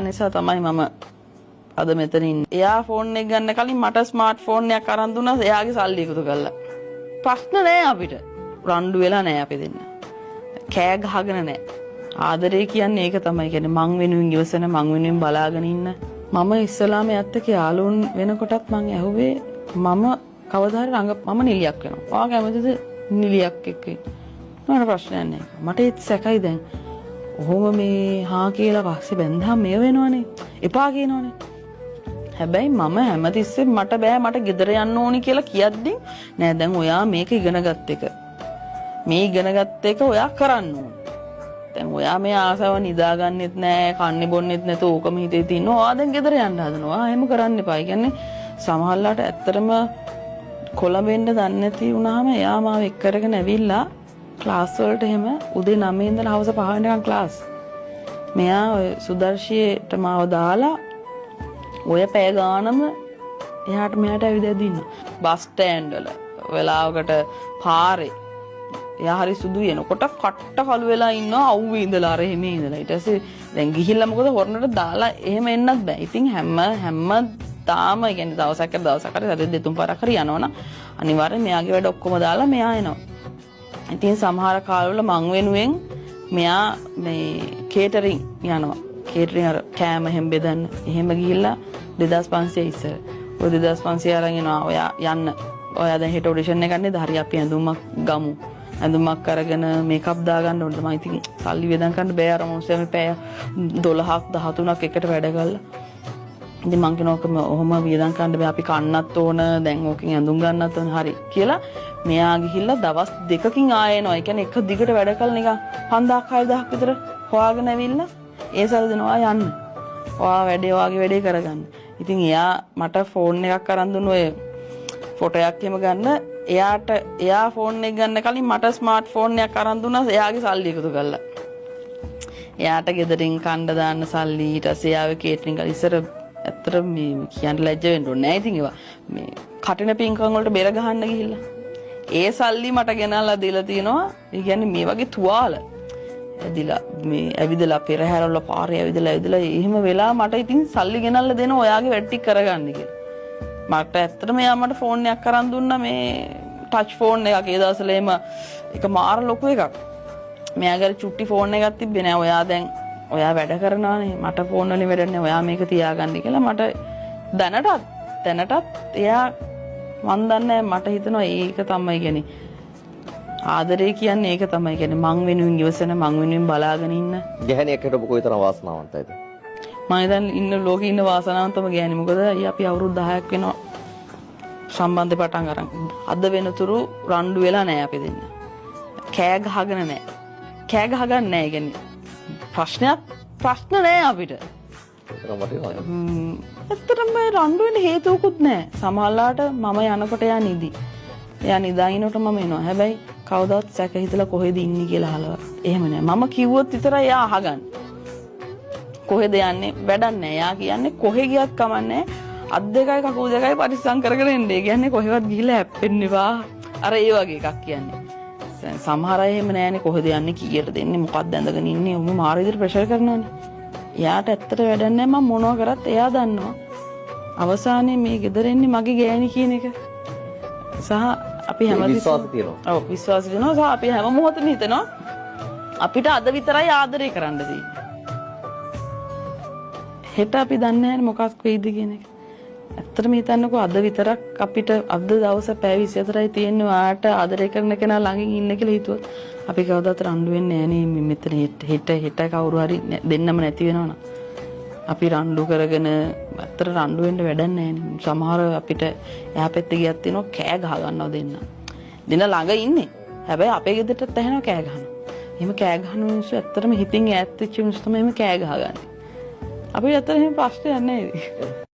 නිසා තමයි මම අද මෙතන ඉන්නේ. එයා ෆෝන් එක ගන්න කලින් මට ස්මාර්ට් ෆෝන් එකක් අරන් දුන්නා එයාගේ සල්ලි එකතු කරලා. ප්‍රශ්න නෑ අපිට. රණ්ඩු වෙලා නෑ අපි දෙන්න. කෑ ගහගෙන නෑ. ආදරේ කියන්නේ ඒක තමයි. කියන්නේ මං වෙනුවෙන් ඉවසන මං වෙනුවෙන් බලාගෙන ඉන්න. මම ඉස්ලාම යත් එක්ක යාළුවන් වෙනකොටත් මං ඇහුවේ මම කවදා හරි මම නිලියක් වෙනවා. ඔයා කැමතිද නිලියක් එක්ක ඉන්න? මට ප්‍රශ්නයක් නෑ. මට ඒත් සැකයි දැන්. ඔහොම මේ හා කියලා පස්සේ බැන්දාම මේ වෙනවනේ. එපා කියනවනේ. හැබැයි මම හැමතිස්සෙම මට බෑ මට ගෙදර යන්න ඕනි කියලා කියද්දි නෑ දැන් ඔයා මේක ඉගෙනගත් එක. මේ ඉගෙනගත් එක ඔයා කරන්න ඕන. දැන් ඔයා මේ ආසාව නිදාගන්නෙත් නෑ, කන්නේ බොන්නෙත් නැතුව ඕකම හිතේ තින්නවා. ඔයා දැන් ගෙදර යන්න හදනවා. එහෙම කරන්න එපා. කියන්නේ සමහරලාට ඇත්තටම කොළඹෙන්න දන්නේ නැති වුණාම එයා මාව එක් කරගෙන ඇවිල්ලා ක්ලාස් වලට එහෙම උදේ 9 ඉඳලා හවස 5 වෙනකන් ක්ලාස්. මෙයා ඔය සුදර්ශියට මාව දාලා ඔය පැය ගානම එහාට මෙහාට ඇවිදලා දින්න. බස් ස්ටෑන්ඩ් වල වෙලාවකට පාරේ එයා හරි සුදු වෙනකොට කට්ට කළු වෙලා ඉන්නවා අවුවේ ඉඳලා අර එහෙම ඉඳලා. ඊට පස්සේ දැන් ගිහිල්ලා මොකද හොරනට දාලා එහෙම එන්නත් බෑ. ඉතින් හැමදාම කියන්නේ දවසක් හරි සැරේ දෙතුන් පාරක් හරි යනවනම් අනිවාර්යෙන් මෙයාගේ වැඩ ඔක්කොම දාලා මෙයා එනවා. ඉතින් සමහර කාලවල මං වෙනුවෙන් මෙයා මේ කේටරින් යනවා. කේටරින් අර කෑම හැම බෙදන්න. එහෙම ගිහිල්ලා 2500 ඉස්සර. ඔය 2500 අරන් එනවා. ඔයා යන්න. ඔයා දැන් හෙට ඔඩිෂන් එක ගන්නේද? හරි අපි ඇඳුමක් ගමු. ඇඳුමක් අරගෙන මේකප් දාගන්න ඕනද? මම ඉතින් සල්ලි වෙදන් ගන්න බෑ අර මොන්ස්ටර් මේ පැය 12ක් 13ක් එකට වැඩ කරලා. ඉතින් මං කියනවා ඔහොම වියදම් ගන්න බෑ අපි කන්නත් ඕන දැන් ඕකෙන් ඇඳුම් ගන්නත් ඕන හරි කියලා මෙයා ගිහිල්ලා දවස් දෙකකින් ආයෙ එනවා. ඒ කියන්නේ එක දිගට වැඩ කළා නිකන් 5000ක් 6000ක් විතර හොයාගෙන ඇවිල්ලා ඒ සල්ලි දෙනවා යන්න. ඔයා වැඩේ වැඩේ කරගන්න. ඉතින් එයා මට ෆෝන් එකක් අරන් දුන්න ඔය ෆොටෝ එකක් එහෙම ගන්න එයා ෆෝන් එක ගන්න කලින් මට ස්මාර්ට් ෆෝන් එකක් අරන් දුන්නා එයාගේ සල්ලි එකතු කරලා. එයාට ගෙදරින් කණ්ඩ දාන්න සල්ලි ඊට පස්සේ එයාගේ කේටරින් කරලා ඉස්සර ඇත්තට මේ කියන්න ලැජ්ජ වෙන්න ඕනේ නෑ. ඉතින් ඒවා මේ කටින පින්කම් වලට බෙර ගහන්න ගිහිල්ලා ඒ සල්ලි මට ගෙනල්ලා දීලා තිනවා. ඒ කියන්නේ මේ වගේ තුවාල ඇදිලා මේ ඇවිදලා පෙරහැරවල පාරේ ඇවිදලා එහෙම වෙලා මට ඉතින් සල්ලි ගෙනල්ලා දෙන ඔයාගේ වැඩ ටික කරගන්න කියලා. මට ඇත්තටම එයා මට ෆෝන් එකක් අරන් දුන්නා මේ ටච් ෆෝන් එකක්. ඒ දවස්වල එහෙම එක මාර ලොකු එකක්. මෙයාගේ චුට්ටි ෆෝන් එකක් තිබ්බේ නෑ. ඔයා වැඩ කරනවානේ මට ෆෝන් වලින් වැඩ නැහැ. ඔයා මේක තියාගන්න කියලා මට දැනටත් එයා මන් දන්නේ මට හිතෙනවා ඒක තමයි කියන්නේ ආදරේ කියන්නේ ඒක තමයි කියන්නේ මං වෙනුවෙන් ඉවසන මං වෙනුවෙන් බලාගෙන ඉන්න ගැහණියක් හිටපු කොයිතරම් වාසනාවන්තයිද? මම දැන් ඉන්න ලෝකේ ඉන්න වාසනාවන්තම ගැහණි. මොකද අපි අවුරුදු 10ක් වෙනවා සම්බන්ධේ පටන් අරන්. අද වෙනතුරු රණ්ඩු වෙලා නැහැ අපි දෙන්න. කෑ ගහගෙන නැහැ. කෑ ගහගන්න නැහැ කියන්නේ ප්‍රශ්න නෑ අපිට. ඇත්තටම රණ්ඩු වෙන්න හේතුවකුත් නෑ. සමහරලාට මම යනකොට එයා නිදි. එයා නිදාගෙනට මම එනවා. හැබැයි කවදාවත් සැක හිතලා කොහෙද ඉන්නේ කියලා අහලා. එහෙම නෑ. මම කිව්වොත් විතරයි එයා අහගන්නේ. කොහෙද යන්නේ? වැඩක් නෑ. එයා කියන්නේ කොහෙ ගියත් කමන්නේ. අත් දෙකයි කකුල් දෙකයි පරිස්සම් කරගෙන එන්න. ඒ කියන්නේ කොහෙවත් ගිහිල්ලා හැප්පෙන්න එපා. අර ඒ වගේ එකක් කියන්නේ. සමහර අය එහෙම නෑනේ කොහෙද යන්නේ කීයට දෙන්නේ මොකක්ද ඇඳගෙන ඉන්නේ උඹ මාර විදිහට ප්‍රෙෂර් කරනවානේ. එයාට ඇත්තට වැඩක් නෑ මම මොනවා කරත් එයා දන්නවා. අවසානයේ මේ ගෙදර එන්නේ මගේ ගෑණි කියන එක. සහ අපි හැමතිස්සෙම විශ්වාස තියෙනවා. ඔව් විශ්වාස කරනවා. සහ අපි හැම මොහොතෙම හිතනවා අපිට අද විතරයි ආදරේ කරන්න තියෙන්නේ. හෙට අපි දන්නේ නැහැ මොකක් වෙයිද කියන එක. ඇත්තටම හිතන්නකෝ අද විතරක් අපිට අද දවස් පැය 24යි තියෙන්නේ ඔයාට ආදරය කරන කෙනා ළඟින් ඉන්න කියලා හිතුවොත් අපි කවදාවත් රණ්ඩු වෙන්නේ නැහැ නේ මෙතන හෙට කවුරු හරි දෙන්නම නැති වෙනවනම් අපි රණ්ඩු කරගෙන ඇත්තට රණ්ඩු වෙන්න වැඩක් නැහැ නේ. සමහර අපිට එහා පැත්තේ ගියත් තියෙනවා කෑ ගහ ගන්නවා දෙන්න ළඟ ඉන්නේ. හැබැයි අපේ ගෙදරටත් ඇහෙනවා කෑ ගහනවා. එහෙම කෑ ගහන මිනිස්සු ඇත්තටම හිතින් ඈත් වෙච්ච මිනිස්සු තමයි එහෙම කෑ ගහගන්නේ. අපි ඇත්තට එහෙම ප්‍රශ්නයක් නැහැ.